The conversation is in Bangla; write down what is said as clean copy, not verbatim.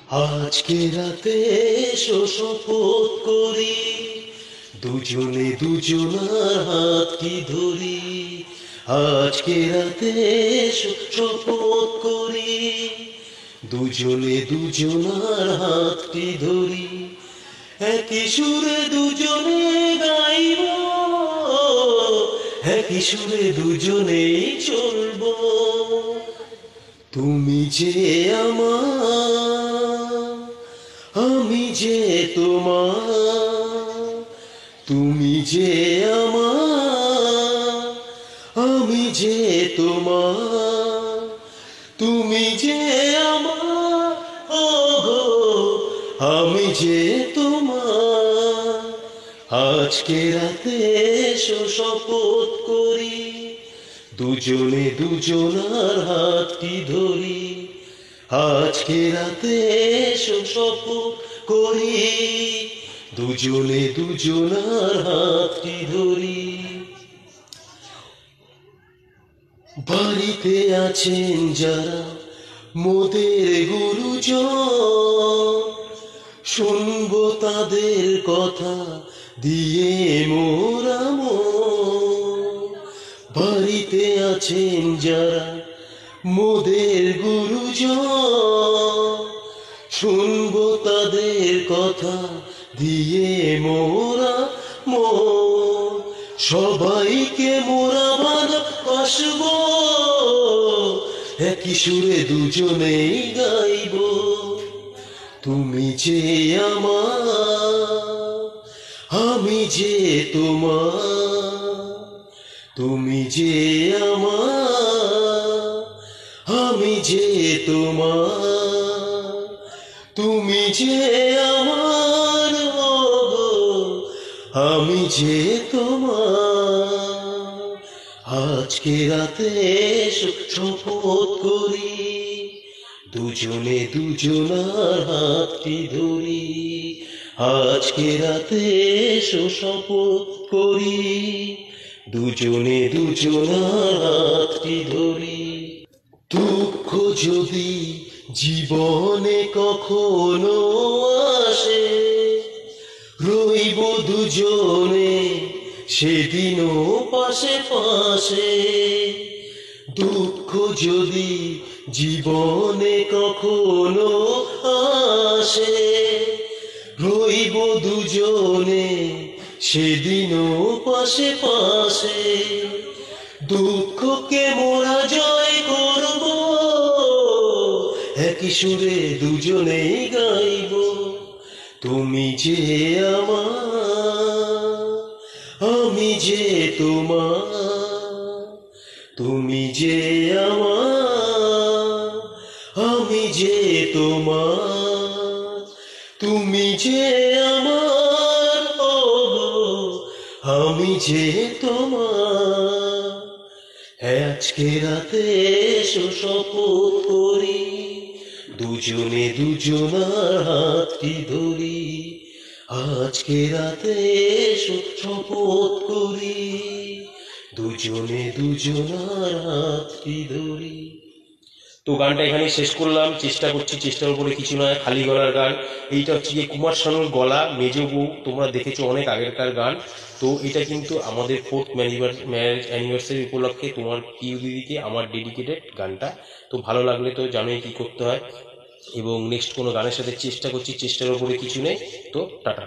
আজকে রাতে শপথ করি, দুজনে দুজনার হাত কি ধরি। আজকে রাতে শপথ করি, দুজনে দুজনার হাত কি ধরি। একই সুরে দুজনে গাইব, একই সুরে দুজনেই চলবো। তুমি যে আমার, আমি যে তোমার। তুমি যে আমার, আমি যে তোমার। তুমি যে আমার, ও গো, আমি যে তোমার। আজকে রাতে শপথ করি, দুজনে দুজনার হাত কি ধরি। আজকে রাতে শপথ করি, দুজনে দুজনার হাত কি ধরি। বাড়িতে আছেন যারা মোদের গুরুজন, শুনবো তাদের কথা দিয়ে মোরা মন। বাড়িতে আছেন যারা মোদের গুরুজন, শুনবো তাদের কথা দিয়ে মোরা মন। সবাইকে মোরা ভালোবাসবো, একই সুরে দুজনেই গাইব। তুমি যে আমার, আমি যে তোমার। তুমি যে আমার, আমি যে তোমার। তুমি যে আমার, ও গো, আমি যে তোমার। আজকে রাতে শপথ করি, দুজনে দুজনার হাত কি ধরি। আজকে রাতে শপথ করি, দুজনে দুজনার হাত কি ধরি। দুঃখ যদি জীবনে কখনো আসে, রইব দুজনে সেদিনও পাশে পাশে। দুঃখ যদি জীবনে কখনো আসে, রইব দুজনে সেদিনও পাশে পাশে। দুঃখকে মোরা জয় করব, একই সুরে দুজনেই গাইব। তুমি যে আমার, আমি যে তোমার। তুমি যে আমার, আমি যে তোমার। তুমি যে আমার, ও গো, আমি যে তোমার। আজকে রাতে শপথ করি, দুজনে দুজনার হাত কি ধরি। আজকে রাতে শপথ করি, দুজনে দুজনার হাত কি ধরি। তো গানটা এখানে শেষ করলাম। চেষ্টা করছি, চেষ্টার উপরে কিছু নয়, খালি গলার গান। এইটা হচ্ছে যে কুমার শানুর গলা, মেজ বউ, তোমরা দেখেছো অনেক আগেরকার গান। তো এটা কিন্তু আমাদের 4th ম্যারেজ অ্যানিভার্সারি উপলক্ষে তোমার প্রিয় দিদিকে আমার ডেডিকেটেড গানটা। তো ভালো লাগলে তো জানোই কি করতে হয়। এবং নেক্সট কোনো গানের সাথে চেষ্টা করছি, চেষ্টার উপরে কিছু নেই। তো টাটা।